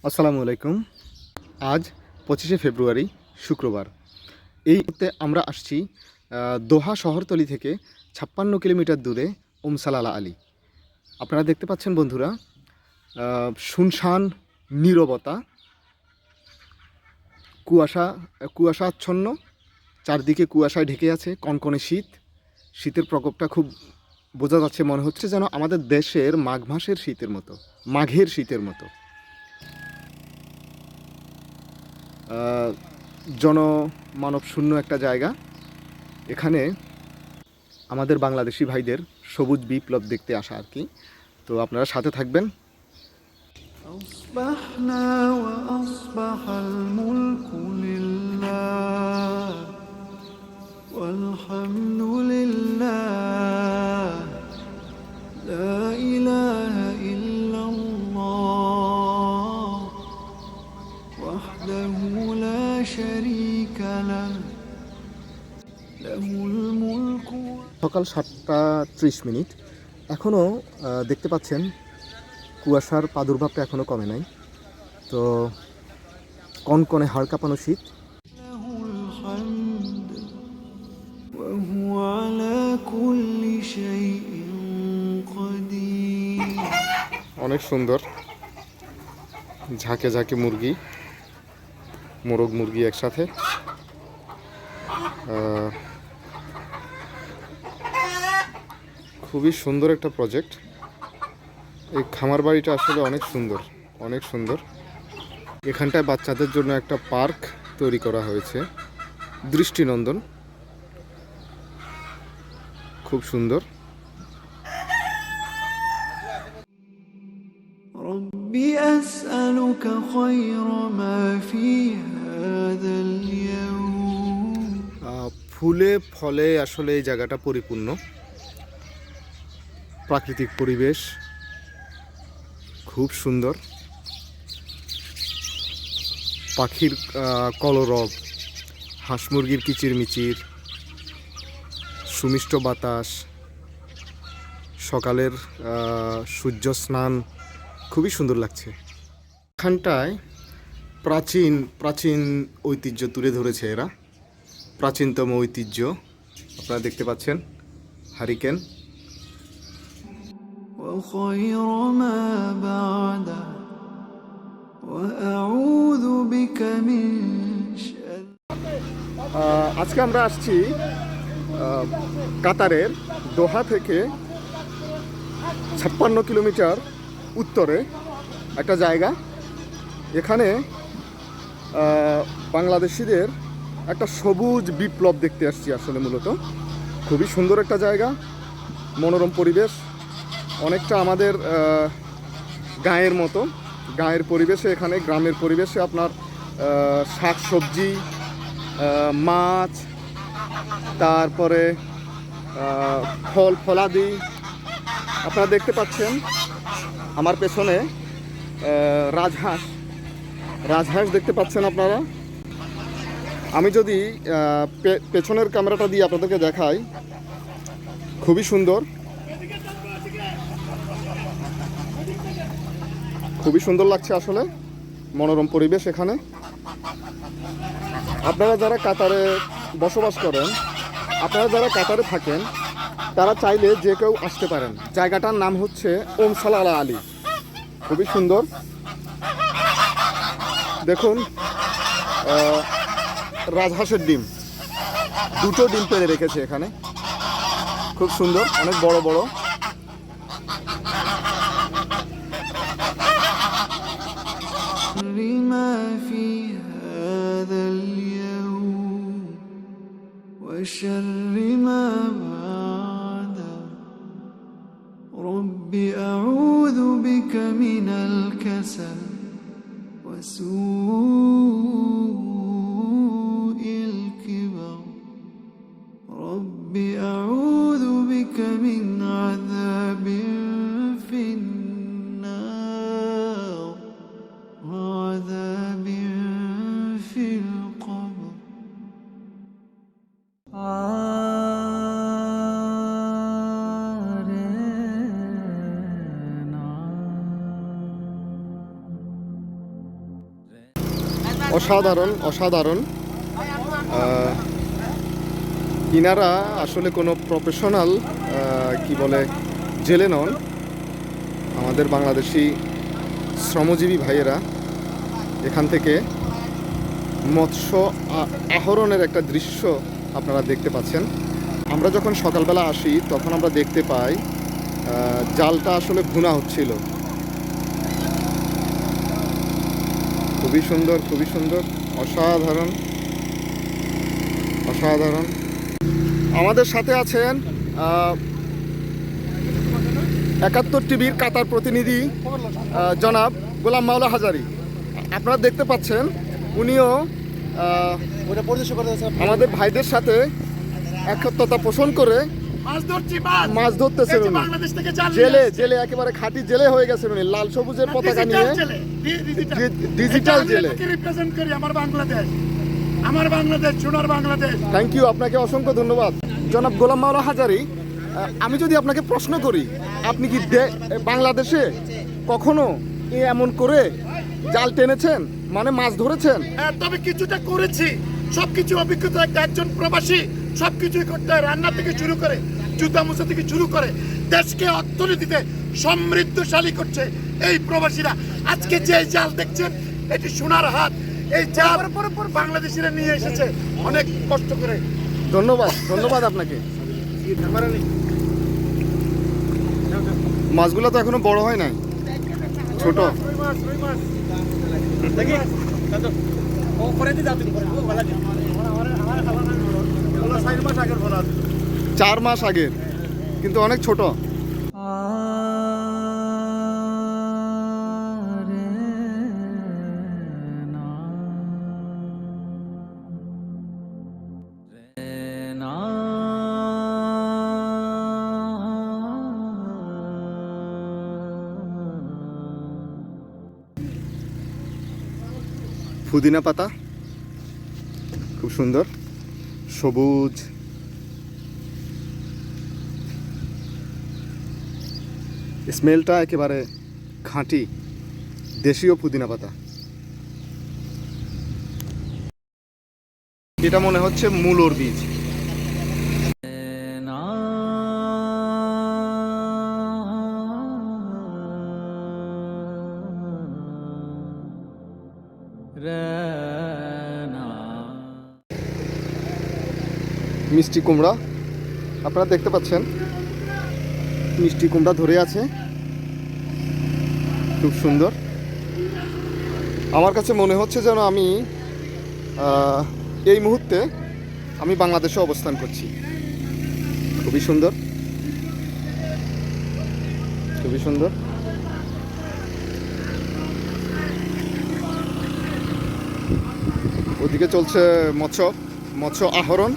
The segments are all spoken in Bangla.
আসসালামু আলাইকুম। আজ 25শে ফেব্রুয়ারি শুক্রবার। এই মুহূর্তে আমরা আসছি দোহা শহরতলি থেকে 56 কিলোমিটার দূরে সালালা আলী। আপনারা দেখতে পাচ্ছেন বন্ধুরা, শুনশান নীরবতা, কুয়াশাচ্ছন্ন, চারদিকে কুয়াশায় ঢেকে আছে, কনকনে শীত। শীতের প্রকোপটা খুব বোঝা যাচ্ছে, মনে হচ্ছে যেন আমাদের দেশের মাঘ মাসের শীতের মতো, মাঘের শীতের মতো। জনমানব শূন্য একটা জায়গা। এখানে আমাদের বাংলাদেশি ভাইদের সবুজ বিপ্লব দেখতে আসা আর কি। তো আপনারা সাথে থাকবেন। أصبحنا وأصبح الملك لله والحمد لله لا إله إلا الله وحده لا شريك له له الملك। সকাল 7টা 30 মিনিট। এখনও দেখতে পাচ্ছেন কুয়াশার প্রাদুর্ভাবটা এখনও কমে নাই। তো কনকনে হাড় কাঁপানো শীত। له الحمد وهو على كل شيء قدير। অনেক সুন্দর, ঝাঁকে ঝাঁকে মুরগি, মোরগ মুরগি একসাথে। খুবই সুন্দর একটা প্রজেক্ট। এই খামার বাড়িটা আসলে অনেক সুন্দর, অনেক সুন্দর। এখানটায় বাচ্চাদের জন্য একটা পার্ক তৈরি করা হয়েছে, দৃষ্টিনন্দন, খুব সুন্দর। ربي أسألك خير ما في هذا اليوم। ফুলে ফলে আসলে এই জায়গাটা পরিপূর্ণ। প্রাকৃতিক পরিবেশ খুব সুন্দর। পাখির কলরব, হাঁস মুরগির কিচিরমিচির, সুমিষ্ট বাতাস, সকালের সূর্য স্নান, খুবই সুন্দর লাগছে। এখানটায় প্রাচীন প্রাচীন ঐতিহ্য তুলে ধরেছে এরা, প্রাচীনতম ঐতিহ্য। আপনারা দেখতে পাচ্ছেন হারিকেন। وخير ما بعده وأعوذ بك من شر। আজকে আমরা আসছি কাতারের দোহা থেকে 56 কিলোমিটার উত্তরে একটা জায়গা। এখানে বাংলাদেশিদের একটা সবুজ বিপ্লব দেখতে আসছি আসলে। মূলত খুবই সুন্দর একটা জায়গা, মনোরম পরিবেশ, অনেকটা আমাদের গাঁয়ের মতো, গাঁয়ের পরিবেশে। এখানে গ্রামের পরিবেশে আপনার শাক সবজি, মাছ, তারপরে ফল ফলাদি। আপনারা দেখতে পাচ্ছেন আমার পেছনে রাজহাঁস, রাজহাঁস দেখতে পাচ্ছেন আপনারা। আমি যদি পেছনের ক্যামেরাটা দিয়ে আপনাদেরকে দেখাই, খুবই সুন্দর, খুবই সুন্দর লাগছে আসলে, মনোরম পরিবেশ এখানে। আপনারা যারা কাতারে বসবাস করেন, আপনারা যারা কাতারে থাকেন, তারা চাইলে যে কেউ আসতে পারেন। জায়গাটার নাম হচ্ছে সালালা আলী। খুবই সুন্দর। দেখুন, রাজহাঁসের ডিম, দুটো ডিম পেড়ে রেখেছে এখানে, খুব সুন্দর, অনেক বড় বড়। ما في هذا اليوم وشر ما بعده رب أعوذ بك من الكسل وسوء الكبر رب أعوذ بك من عذاب في النار وعذاب في القبر। অসাধারণ অসাধারণ। ইনারা আসলে কোনো প্রফেশনাল কি বলে জেলে নন, আমাদের বাংলাদেশি শ্রমজীবী ভাইয়েরা এখান থেকে মৎস্য আহরণের একটা দৃশ্য আপনারা দেখতে পাচ্ছেন। আমরা যখন সকালবেলা আসি তখন আমরা দেখতে পাই জালটা আসলে ভুনা হচ্ছিল। খুবই সুন্দর, খুবই সুন্দর, অসাধারণ অসাধারণ। আমাদের সাথে আছেন ৭১ টিভির কাতার প্রতিনিধি জনাব গোলাম মাওলা হাজারি। আপনারা দেখতে পাচ্ছেন উনিও আমাদের ভাইদের সাথে একত্রতা পোষণ করে মাছ ধরতেছেন। জেলে জেলে একেবারে খাঁটি জেলে হয়ে গেছেন উনি, লাল সবুজের পতাকা নিয়ে। ডিজিটাল জেলে। আমার বাংলাদেশ সোনার বাংলাদেশ। থ্যাংক ইউ, আপনাকে অসংখ্য ধন্যবাদ জনাব গোলাম মাওলা হাজারি। আমি যদি আপনাকে প্রশ্ন করি, আপনি কি বাংলাদেশে কখনো এমন করে জাল টেনেছেন, মানে মাছ ধরেছেন? তবে কিছুটা করেছি, সবকিছু অভিজ্ঞতা একজন প্রবাসী সবকিছুই করতে হয়, রান্না থেকে শুরু করে জুতা মোছা থেকে শুরু করে দেশকে অর্থনীতিতে সমৃদ্ধশালী করছে এই প্রবাসীরা। আজকে যে জাল দেখছেন এটি সোনার হাত, এই জাল বাংলাদেশিরা নিয়ে এসেছে অনেক কষ্ট করে। ধন্যবাদ, ধন্যবাদ আপনাকে। মাছগুলো তো এখনো বড় হয় নাই, ছোট। 4 মাস আগের, কিন্তু অনেক ছোট। পুদিনা পাতা খুব সুন্দর, সবুজ। স্মেলটা একেবারে খাঁটি দেশীয় পুদিনা পাতা। এটা মনে হচ্ছে মূলোর বীজ। মিষ্টি কুমড়া আপনারা দেখতে পাচ্ছেন, মিষ্টি কুমড়া ধরে আছে, খুব সুন্দর। আমার কাছে মনে হচ্ছে যেন আমি এই মুহূর্তে আমি বাংলাদেশে অবস্থান করছি। খুবই সুন্দর, খুবই সুন্দর। ওদিকে চলছে মৎস্য আহরণ।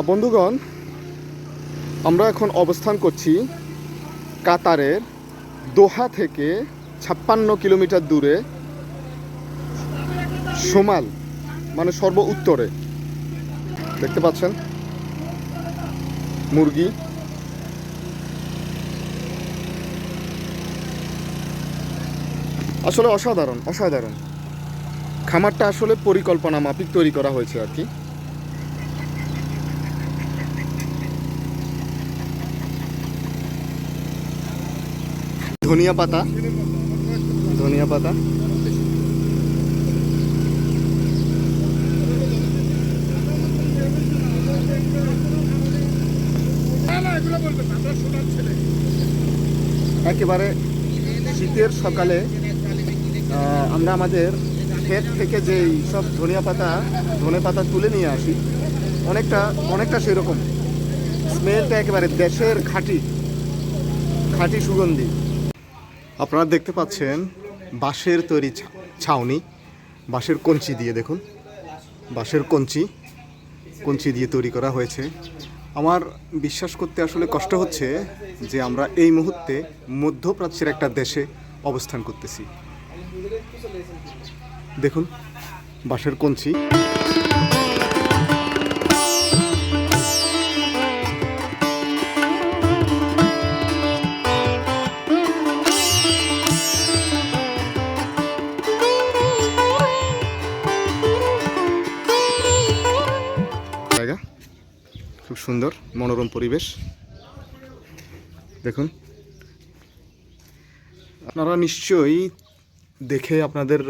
বন্ধুগণ, আমরা এখন অবস্থান করছি কাতারের দোহা থেকে 56 কিলোমিটার দূরে সোমাল, মানে সর্ব উত্তরে। দেখতে পাচ্ছেন মুরগি। আসলে অসাধারণ অসাধারণ। খামারটা আসলে পরিকল্পনা মাফিক তৈরি করা হয়েছে আর কি। ধনিয়া পাতা, ধনিয়া পাতা। একেবারে শীতের সকালে আমরা আমাদের ক্ষেত থেকে যেই সব ধনে পাতা তুলে নিয়ে আসি, অনেকটা সেরকম স্মেলটা একেবারে দেশের খাঁটি সুগন্ধি। আপনারা দেখতে পাচ্ছেন বাঁশের তৈরি ছাউনি, বাঁশের কঞ্চি দিয়ে, দেখুন বাঁশের কঞ্চি দিয়ে তৈরি করা হয়েছে। আমার বিশ্বাস করতে আসলে কষ্ট হচ্ছে যে আমরা এই মুহূর্তে মধ্যপ্রাচ্যের একটা দেশে অবস্থান করতেছি। দেখুন বাঁশের কঞ্চি। সুন্দর মনোরম পরিবেশ দেখুন। আপনারা নিশ্চয়ই দেখে আপনাদের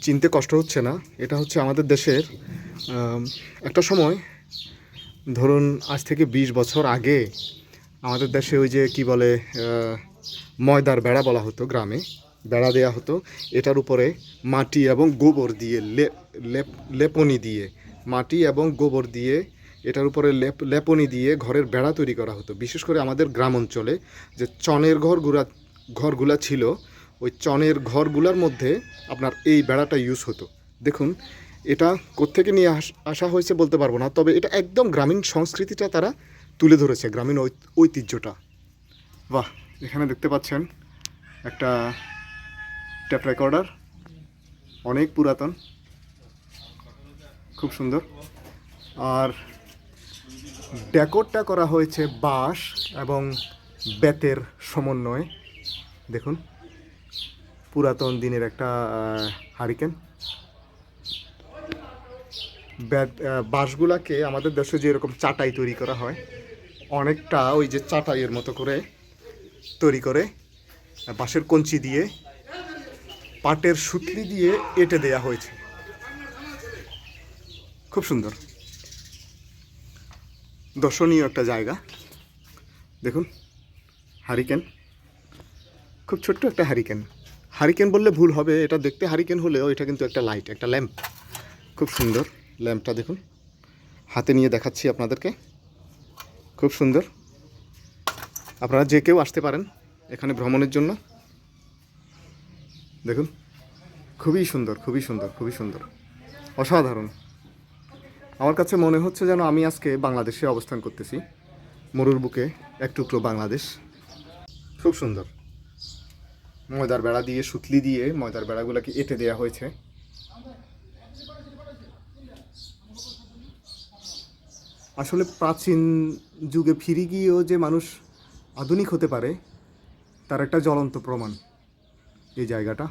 চিনতে কষ্ট হচ্ছে না, এটা হচ্ছে আমাদের দেশের একটা সময়, ধরুন আজ থেকে 20 বছর আগে আমাদের দেশে ওই যে কি বলে ময়দার বেড়া বলা হতো, গ্রামে বেড়া দেয়া হতো, এটার উপরে মাটি এবং গোবর দিয়ে লেপনি দিয়ে, মাটি এবং গোবর দিয়ে এটার উপরে লেপনি দিয়ে ঘরের বেড়া তৈরি করা হতো। বিশেষ করে আমাদের গ্রাম অঞ্চলে যে চনের ঘরগুলা ছিল, ওই চনের ঘরগুলোর মধ্যে আপনার এই বেড়াটা ইউজ হতো। দেখুন এটা কোত্থেকে নিয়ে আসা হয়েছে বলতে পারবো না, তবে এটা একদম গ্রামীণ সংস্কৃতিটা তারা তুলে ধরেছে, গ্রামীণ ঐতিহ্যটা। বাহ, এখানে দেখতে পাচ্ছেন একটা ট্যাপ রেকর্ডার, অনেক পুরাতন, খুব সুন্দর। আর ডেকোরটা করা হয়েছে বাঁশ এবং বেতের সমন্বয়ে। দেখুন পুরাতন দিনের একটা হারিকেন। বাঁশগুলাকে আমাদের দেশে যে এরকম চাটাই তৈরি করা হয়, অনেকটা ওই যে চাটাইয়ের মতো করে তৈরি করে বাঁশের কঞ্চি দিয়ে পাটের সুতলি দিয়ে এঁটে দেয়া হয়েছে, খুব সুন্দর দর্শনীয় একটা জায়গা। দেখুন হারিকেন, খুব ছোট্ট একটা হারিকেন বললে ভুল হবে, এটা দেখতে হারিকেন হলেও এটা কিন্তু একটা লাইট, একটা ল্যাম্প, খুব সুন্দর ল্যাম্পটা। দেখুন হাতে নিয়ে দেখাচ্ছি আপনাদেরকে, খুব সুন্দর। আপনারা যে কেউ আসতে পারেন এখানে ভ্রমণের জন্য। দেখুন খুবই সুন্দর, খুবই সুন্দর, খুবই সুন্দর, অসাধারণ। আমার কাছে মনে হচ্ছে যেন আমি আজকে বাংলাদেশে অবস্থান করতেছি, মরুর বুকে এক টুকরো বাংলাদেশ। খুব সুন্দর, ময়দার বেড়া দিয়ে, সুতলি দিয়ে ময়দার বেড়াগুলোকে এঁটে দেওয়া হয়েছে। আসলে প্রাচীন যুগে ফিরে গিয়েও যে মানুষ আধুনিক হতে পারে তার একটা জ্বলন্ত প্রমাণ এই জায়গাটা।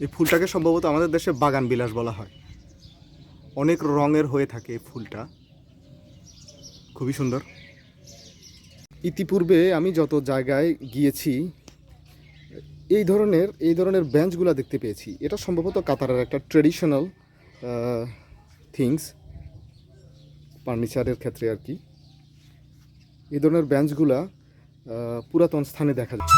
এই ফুলটাকে সম্ভবত আমাদের দেশে বাগান বিলাস বলা হয়, অনেক রঙের হয়ে থাকে এই ফুলটা, খুবই সুন্দর। ইতিপূর্বে আমি যত জায়গায় গিয়েছি এই ধরনের বেঞ্চগুলো দেখতে পেয়েছি। এটা সম্ভবত কাতারের একটা ট্রেডিশনাল থিংস, ফার্নিচারের ক্ষেত্রে আর কি। এই ধরনের বেঞ্চগুলা পুরাতন স্থানে দেখা যায়।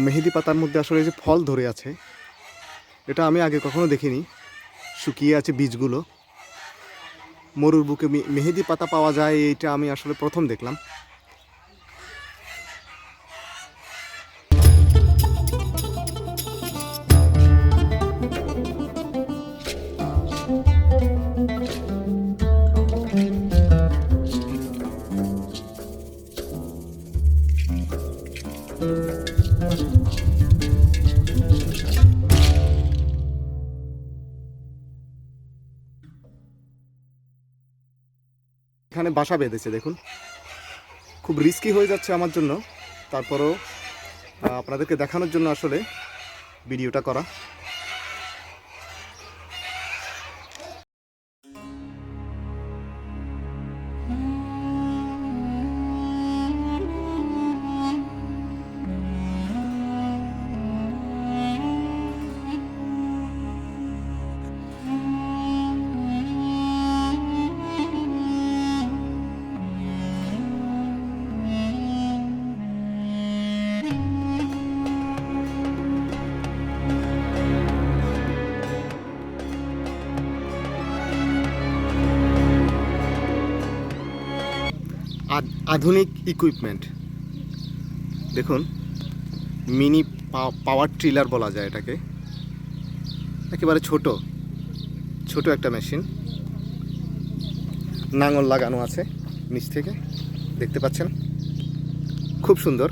মেহেদি পাতার মধ্যে আসলে যে ফল ধরে আছে, এটা আমি আগে কখনো দেখিনি। শুকিয়ে আছে বীজগুলো। মরুর বুকে মেহেদি পাতা পাওয়া যায়, এইটা আমি আসলে প্রথম দেখলাম। এখানে বাসা বেঁধেছে, দেখুন খুব রিস্কি হয়ে যাচ্ছে আমার জন্য, তারপরও আপনাদেরকে দেখানোর জন্য আসলে ভিডিওটা করা। আধুনিক ইকুইপমেন্ট দেখুন, মিনি পাওয়ার ট্রিলার বলা যায় এটাকে, একেবারে ছোট একটা মেশিন। নাঙল লাগানো আছে নিচ থেকে, দেখতে পাচ্ছেন। খুব সুন্দর,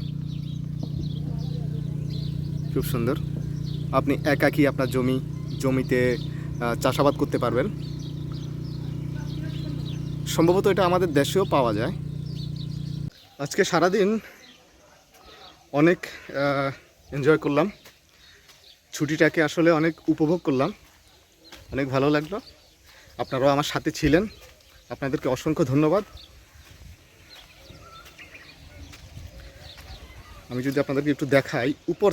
খুব সুন্দর। আপনি একাকী আপনার জমিতে চাষাবাদ করতে পারবেন। সম্ভবত এটা আমাদের দেশেও পাওয়া যায়। আজকে সারাদিন অনেক এনজয় করলাম, ছুটিটাকে আসলে অনেক উপভোগ করলাম, অনেক ভালো লাগলো। আপনারাও আমার সাথে ছিলেন, আপনাদেরকে অসংখ্য ধন্যবাদ। আমি যদি আপনাদেরকে একটু দেখাই উপর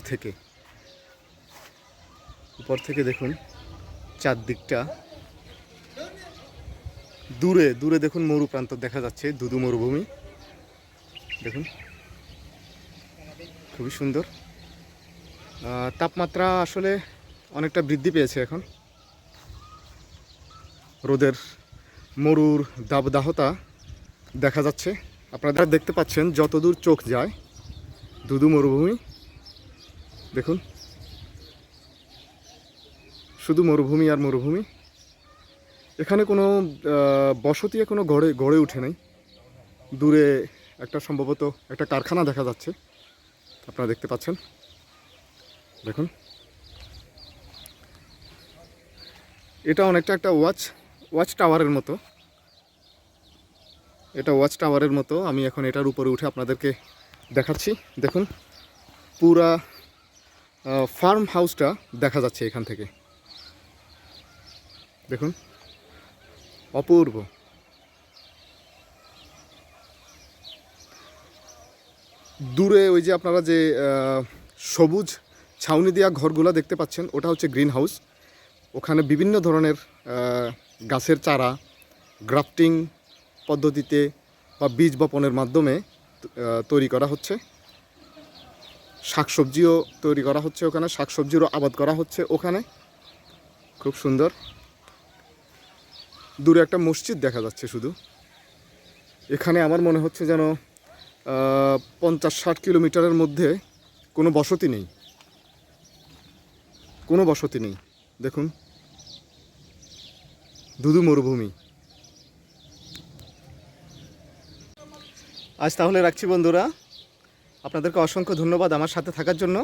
থেকে দেখুন চারদিকটা, দূরে দূরে দেখুন মরু প্রান্ত দেখা যাচ্ছে, দুদু মরুভূমি দেখুন, খুবই সুন্দর। তাপমাত্রা আসলে অনেকটা বৃদ্ধি পেয়েছে এখন, রোদের মরুর দাবদাহতা দেখা যাচ্ছে। আপনারা দেখতে পাচ্ছেন যতদূর চোখ যায় দুদু মরুভূমি, দেখুন শুধু মরুভূমি আর মরুভূমি। এখানে কোনো বসতি এখনো গড়ে উঠে নাই। দূরে একটা সম্ভবত একটা কারখানা দেখা যাচ্ছে, আপনারা দেখতে পাচ্ছেন, দেখুন। এটা অনেকটা একটা ওয়াচ টাওয়ারের মতো, এটা ওয়াচ টাওয়ারের মতো। আমি এখন এটার উপরে উঠে আপনাদেরকে দেখাচ্ছি। দেখুন পুরা ফার্ম হাউসটা দেখা যাচ্ছে এখান থেকে, দেখুন অপূর্ব। দূরে ওই যে আপনারা যে সবুজ ছাউনি দেওয়া ঘরগুলো দেখতে পাচ্ছেন, ওটা হচ্ছে গ্রিন হাউস। ওখানে বিভিন্ন ধরনের গাছের চারা গ্রাফটিং পদ্ধতিতে বা বীজ বপনের মাধ্যমে তৈরি করা হচ্ছে। শাকসবজিও তৈরি করা হচ্ছে ওখানে, শাকসবজিরও আবাদ করা হচ্ছে ওখানে, খুব সুন্দর। দূরে একটা মসজিদ দেখা যাচ্ছে শুধু। এখানে আমার মনে হচ্ছে যেন 50-60 কিলোমিটারের মধ্যে কোনো বসতি নেই, কোনো বসতি নেই। দেখুন দুদু মরুভূমি। আজ তাহলে রাখছি বন্ধুরা, আপনাদেরকে অসংখ্য ধন্যবাদ আমার সাথে থাকার জন্য।